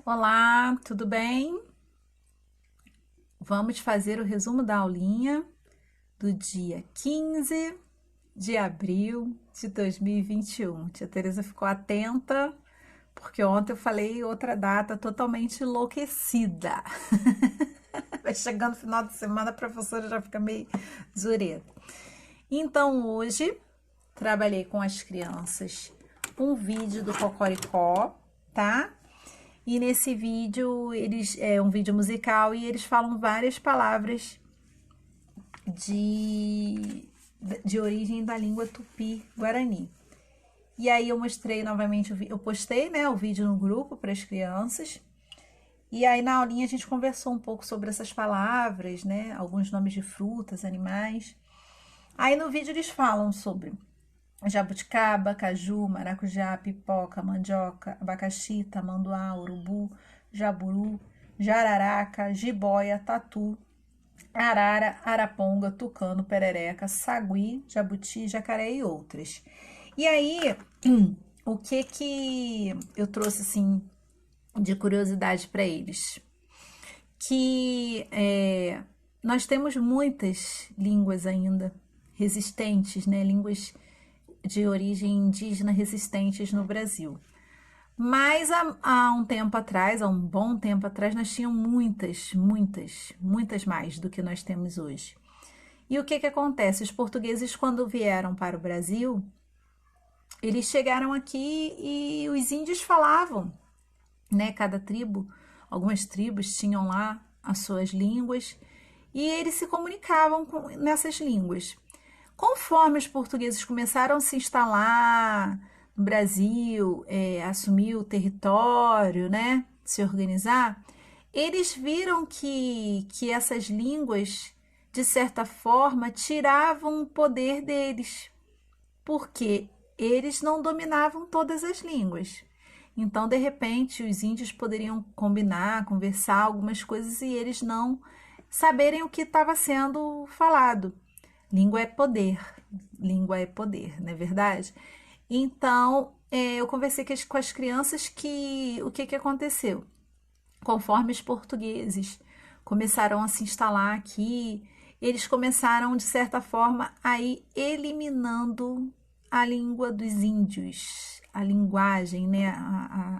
Olá, tudo bem? Vamos fazer o resumo da aulinha do dia 15 de abril de 2021. Tia Tereza ficou atenta, porque ontem eu falei outra data totalmente enlouquecida. Vai chegando no final de semana, a professora já fica meio zureta. Então, hoje, trabalhei com as crianças um vídeo do Cocoricó, tá? E nesse vídeo, eles é um vídeo musical e eles falam várias palavras de, de origem da língua tupi-guarani. E aí eu mostrei novamente, eu postei, né, o vídeo no grupo para as crianças. E aí na aulinha a gente conversou um pouco sobre essas palavras, né, alguns nomes de frutas, animais. Aí no vídeo eles falam sobre jabuticaba, caju, maracujá, pipoca, mandioca, abacaxi, tamanduá, urubu, jaburu, jararaca, jiboia, tatu, arara, araponga, tucano, perereca, sagui, jabuti, jacaré e outras. E aí, o que eu trouxe assim de curiosidade para eles? Que nós temos muitas línguas ainda resistentes, né? Línguas de origem indígena resistentes no Brasil. Mas há um tempo atrás, há um bom tempo atrás, nós tínhamos muitas mais do que nós temos hoje. E o que acontece? Os portugueses, quando vieram para o Brasil, eles chegaram aqui e os índios falavam, né? Cada tribo, algumas tribos tinham lá as suas línguas e eles se comunicavam nessas línguas. Conforme os portugueses começaram a se instalar no Brasil, assumir o território, né, se organizar, eles viram que essas línguas, de certa forma, tiravam o poder deles, porque eles não dominavam todas as línguas. Então, de repente, os índios poderiam combinar, conversar algumas coisas e eles não saberem o que estava sendo falado. Língua é poder, não é verdade? Então, eu conversei com as crianças que o que aconteceu? Conforme os portugueses começaram a se instalar aqui, eles começaram, de certa forma, a ir eliminando a língua dos índios, a linguagem, né?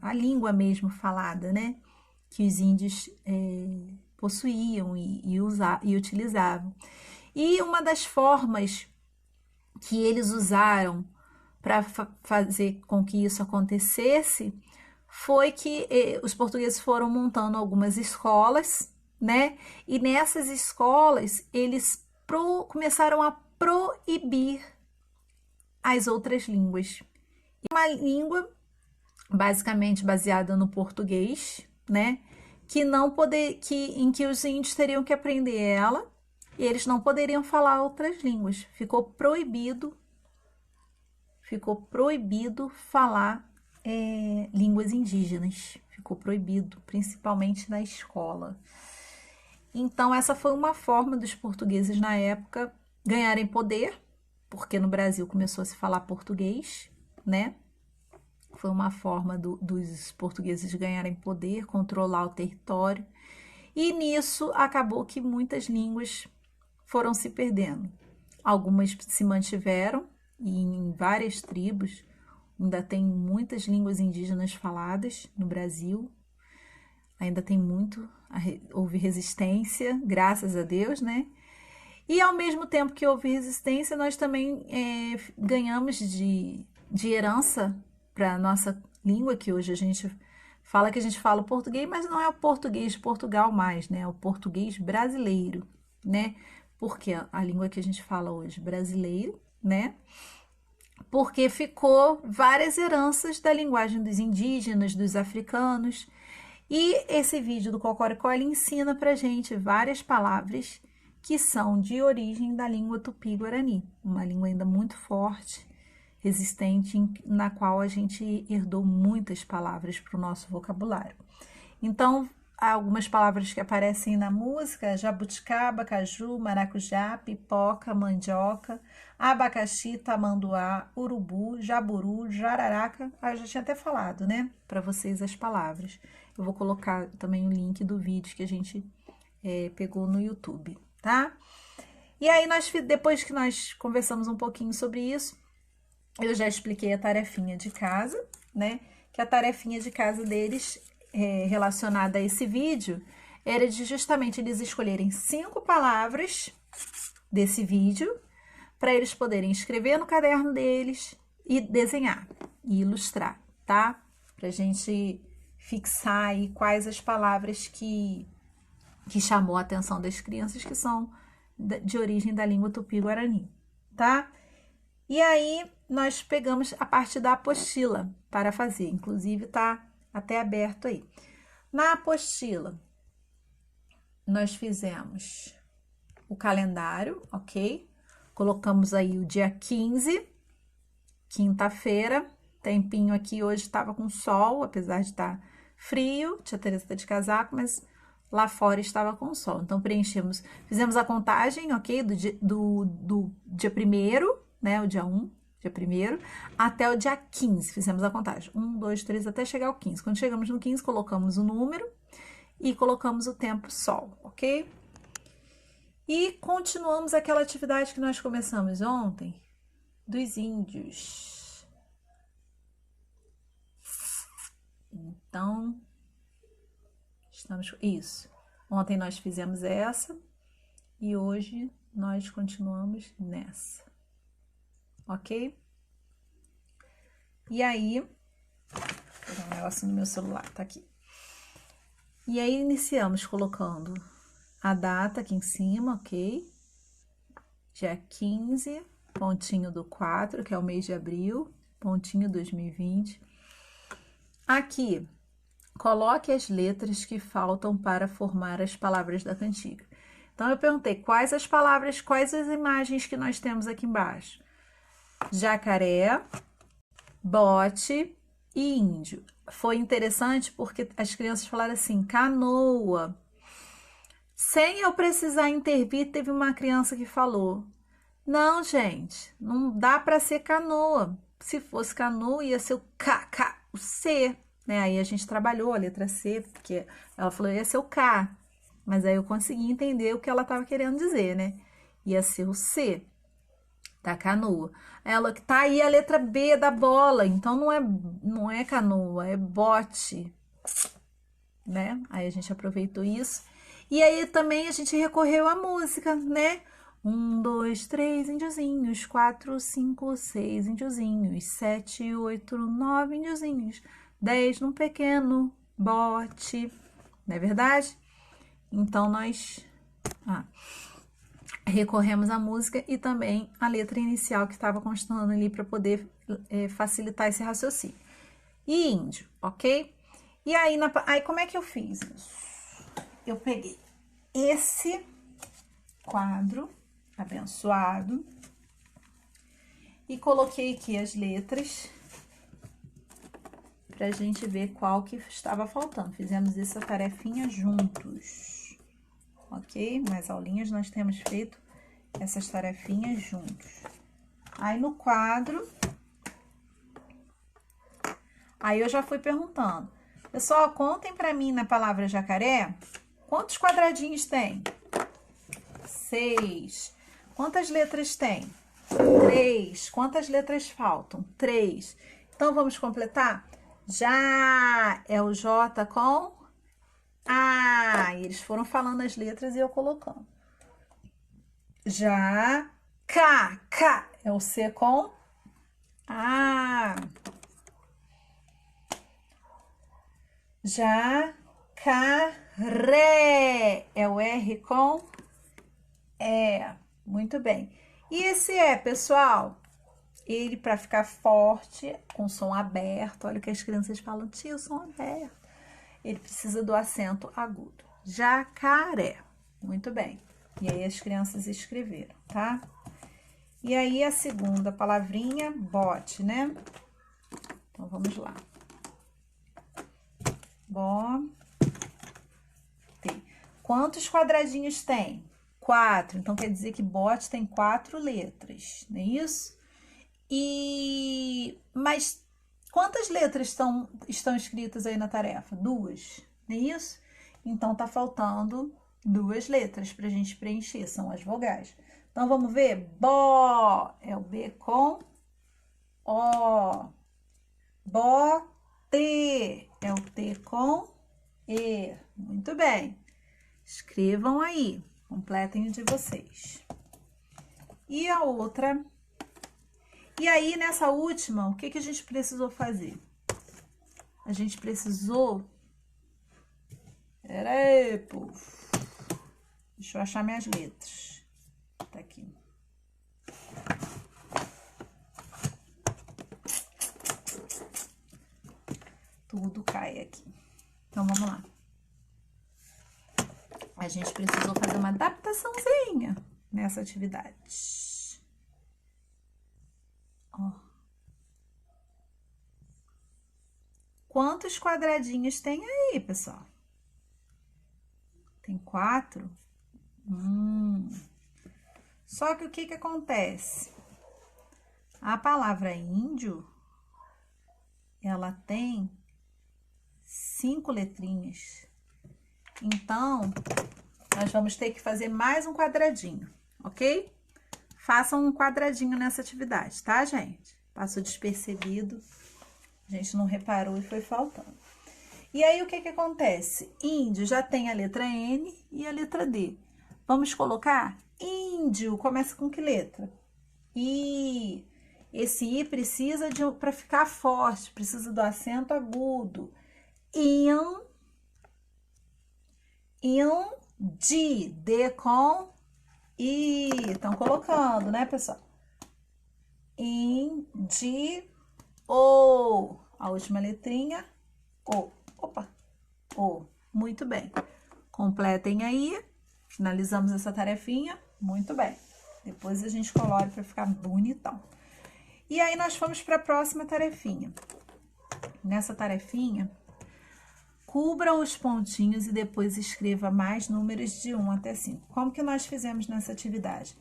A língua mesmo falada, né? Que os índios possuíam e utilizavam. E uma das formas que eles usaram para fazer com que isso acontecesse foi que os portugueses foram montando algumas escolas, né? E nessas escolas eles começaram a proibir as outras línguas. E uma língua basicamente baseada no português, né? Que não em que os índios teriam que aprender ela e eles não poderiam falar outras línguas. Ficou proibido falar línguas indígenas. Ficou proibido, principalmente na escola. Então, essa foi uma forma dos portugueses na época ganharem poder, porque no Brasil começou a se falar português, né? Foi uma forma dos portugueses ganharem poder, controlar o território. E nisso acabou que muitas línguas foram se perdendo. Algumas se mantiveram e em várias tribos ainda tem muitas línguas indígenas faladas no Brasil. Ainda tem muito, houve resistência, graças a Deus, né? E ao mesmo tempo que houve resistência, nós também ganhamos de herança para a nossa língua, que hoje a gente fala que a gente fala o português, mas não é o português de Portugal mais, né? É o português brasileiro, né? Porque a língua que a gente fala hoje, brasileiro, né? Porque ficou várias heranças da linguagem dos indígenas, dos africanos. E esse vídeo do Cocoricó, ele ensina pra gente várias palavras que são de origem da língua tupi-guarani, uma língua ainda muito forte, resistente, na qual a gente herdou muitas palavras para o nosso vocabulário. Então, algumas palavras que aparecem na música: jabuticaba, caju, maracujá, pipoca, mandioca, abacaxi, tamanduá, urubu, jaburu, jararaca. Ah, eu já tinha até falado, né, para vocês as palavras. Eu vou colocar também o link do vídeo que a gente pegou no YouTube, tá? E aí, depois que nós conversamos um pouquinho sobre isso, eu já expliquei a tarefinha de casa, né? Que a tarefinha de casa deles, relacionada a esse vídeo, era de justamente eles escolherem 5 palavras desse vídeo para eles poderem escrever no caderno deles e desenhar e ilustrar, tá? Pra gente fixar aí quais as palavras que chamou a atenção das crianças, que são de origem da língua tupi-guarani, tá? E aí, nós pegamos a parte da apostila para fazer, inclusive tá até aberto aí. Na apostila, nós fizemos o calendário, ok? Colocamos aí o dia 15, quinta-feira, tempinho aqui, hoje estava com sol, apesar de estar frio, tia Teresa tá de casaco, mas lá fora estava com sol. Então, fizemos a contagem, ok? Do dia 1º, né? O dia 1, dia 1º, até o dia 15, fizemos a contagem. 1, 2, 3, até chegar ao 15. Quando chegamos no 15, colocamos o número e colocamos o tempo sol, ok? E continuamos aquela atividade que nós começamos ontem, dos índios. Então, isso. Ontem nós fizemos essa e hoje nós continuamos nessa. Ok? E aí, vou pegar um negócio no meu celular, tá aqui. E aí iniciamos colocando a data aqui em cima, ok? Dia 15, pontinho do 4, que é o mês de abril, pontinho 2020. Aqui, coloque as letras que faltam para formar as palavras da cantiga. Então, eu perguntei quais as palavras, quais as imagens que nós temos aqui embaixo. Jacaré, bote e índio. Foi interessante porque as crianças falaram assim, canoa. Sem eu precisar intervir, teve uma criança que falou, não, gente, não dá para ser canoa. Se fosse canoa, ia ser o K, o C, né? Aí a gente trabalhou a letra C, porque ela falou ia ser o K, mas aí eu consegui entender o que ela estava querendo dizer, né? Ia ser o C da canoa. Ela que tá aí a letra B da bola, então não é canoa, é bote, né? Aí a gente aproveitou isso. E aí também a gente recorreu à música, né? 1, 2, 3 índiozinhos, 4, 5, 6 índiozinhos, 7, 8, 9 índiozinhos, 10 num pequeno bote, não é verdade? Então, nós recorremos à música e também à letra inicial que estava constando ali para poder facilitar esse raciocínio. E índio, ok? E aí, como é que eu fiz isso? Eu peguei esse quadro abençoado e coloquei aqui as letras pra gente ver qual que estava faltando. Fizemos essa tarefinha juntos, ok? Nas aulinhas nós temos feito essas tarefinhas juntos. Aí no quadro, aí eu já fui perguntando, pessoal, contem pra mim na palavra jacaré, quantos quadradinhos tem? 6. Quantas letras tem? 3. Quantas letras faltam? 3. Então, vamos completar? Já é o J com A. E eles foram falando as letras e eu colocando. Já, K é o C com A. Jacaré é o R com E. Muito bem. E esse pessoal, ele para ficar forte, com som aberto, olha o que as crianças falam, tio, som aberto. Ele precisa do acento agudo. Jacaré. Muito bem. E aí as crianças escreveram, tá? E aí a segunda palavrinha, bote, né? Então, vamos lá. Quantos quadradinhos tem? 4. Então, quer dizer que bote tem 4 letras, não é isso? Mas quantas letras estão escritas aí na tarefa? 2, não é isso? Então, tá faltando 2 letras para a gente preencher, são as vogais. Então, vamos ver? Bó é o B com O. Bote é o T com E. Muito bem. Escrevam aí, completem o de vocês. E a outra? E aí, nessa última, o que que a gente precisou fazer? A gente precisou... Pera aí, povo. Deixa eu achar minhas letras. Tá aqui. Tudo cai aqui. Então, vamos lá. A gente precisou fazer uma adaptaçãozinha nessa atividade. Ó. Quantos quadradinhos tem aí, pessoal? Tem 4? Só que o que que acontece? A palavra índio, ela tem 5 letrinhas. Então, nós vamos ter que fazer mais um quadradinho, ok? Façam um quadradinho nessa atividade, tá, gente? Passou despercebido, a gente não reparou e foi faltando. E aí, o que que acontece? Índio já tem a letra N e a letra D. Vamos colocar índio, começa com que letra? I. Esse I precisa para ficar forte, precisa do acento agudo. Indi, D com I. Estão colocando, né, pessoal? Indi, O. A última letrinha, O. Opa, O. Muito bem. Completem aí. Finalizamos essa tarefinha. Muito bem. Depois a gente colore para ficar bonitão. E aí, nós vamos para a próxima tarefinha. Nessa tarefinha, cubra os pontinhos e depois escreva mais números de 1 até 5. Como que nós fizemos nessa atividade?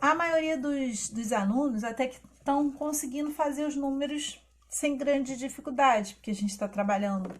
A maioria dos alunos até que estão conseguindo fazer os números sem grande dificuldade, porque a gente está trabalhando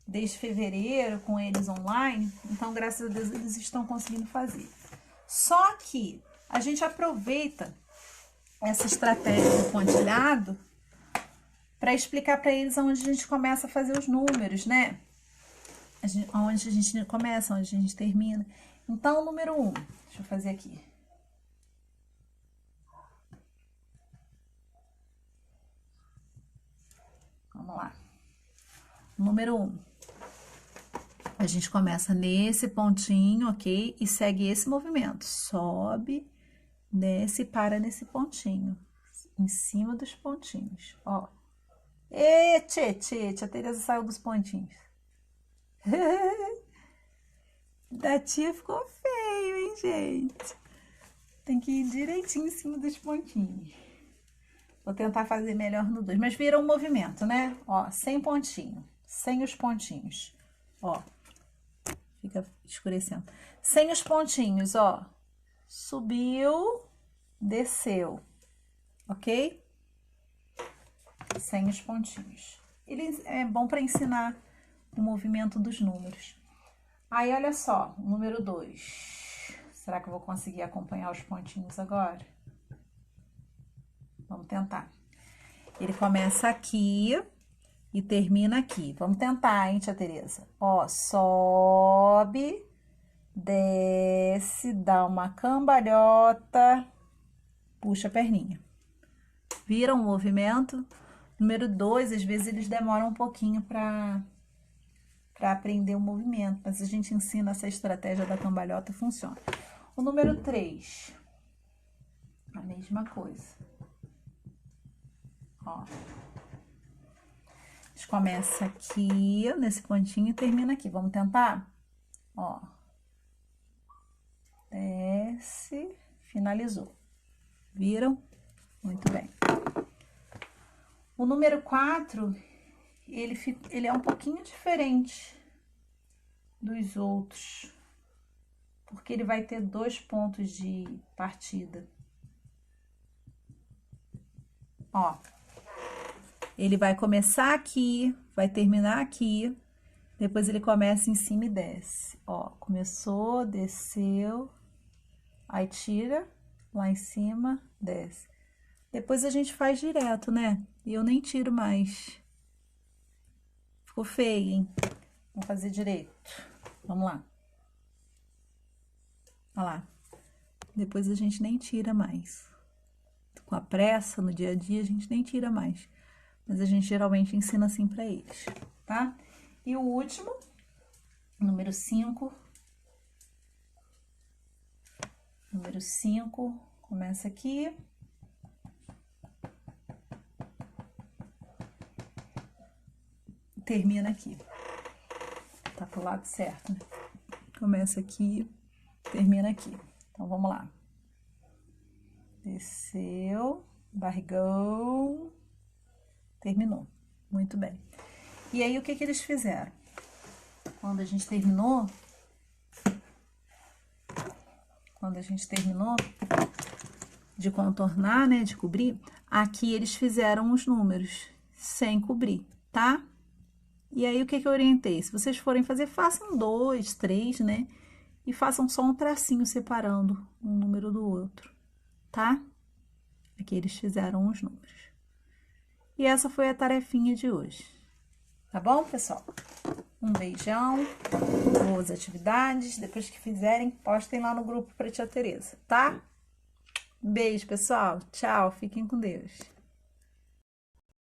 desde fevereiro com eles online, então, graças a Deus, eles estão conseguindo fazer. Só que a gente aproveita essa estratégia do pontilhado para explicar para eles onde a gente começa a fazer os números, né? Onde a gente começa, onde a gente termina. Então, número 1, deixa eu fazer aqui. Vamos lá. Número 1. A gente começa nesse pontinho, ok? E segue esse movimento. Sobe, desce e para nesse pontinho. Em cima dos pontinhos, ó. E tia Tereza saiu dos pontinhos. Da tia ficou feio, hein, gente? Tem que ir direitinho em cima dos pontinhos. Vou tentar fazer melhor no 2. Mas vira um movimento, né? Ó, sem pontinho. Sem os pontinhos. Ó. Fica escurecendo. Sem os pontinhos, ó. Subiu, desceu. Ok? Sem os pontinhos. Ele é bom para ensinar o movimento dos números. Aí, olha só, o número 2. Será que eu vou conseguir acompanhar os pontinhos agora? Vamos tentar. Ele começa aqui e termina aqui. Vamos tentar, hein, tia Tereza? Ó, sobe, desce, dá uma cambalhota, puxa a perninha. Viram o movimento? Número 2, às vezes eles demoram um pouquinho para aprender o movimento, mas a gente ensina essa estratégia da cambalhota, funciona. O número 3, a mesma coisa. Ó. A gente começa aqui, nesse pontinho, e termina aqui. Vamos tentar? Ó. Desce, finalizou. Viram? Muito bem. O número 4, ele é um pouquinho diferente. dos outros, porque ele vai ter 2 pontos de partida. Ó, ele vai começar aqui, vai terminar aqui, depois ele começa em cima e desce. Ó, começou, desceu, aí tira, lá em cima, desce. Depois a gente faz direto, né? E eu nem tiro mais. Ficou feio, hein? Vamos fazer direito. Vamos lá. Olha lá. Depois a gente nem tira mais. Com a pressa, no dia a dia, a gente nem tira mais. Mas a gente geralmente ensina assim pra eles, tá? E o último, número 5. Número 5, começa aqui. Termina aqui. Tá pro lado certo, né? Começa aqui, termina aqui. Então, vamos lá. Desceu, barrigão, terminou. Muito bem. E aí, o que que eles fizeram? Quando a gente terminou de contornar, né, de cobrir, aqui eles fizeram os números sem cobrir, tá? E aí, o que que eu orientei? Se vocês forem fazer, façam 2, 3, né? E façam só um tracinho separando um número do outro, tá? Aqui eles fizeram os números. E essa foi a tarefinha de hoje. Tá bom, pessoal? Um beijão, boas atividades. Depois que fizerem, postem lá no grupo para tia Tereza, tá? Beijo, pessoal. Tchau, fiquem com Deus.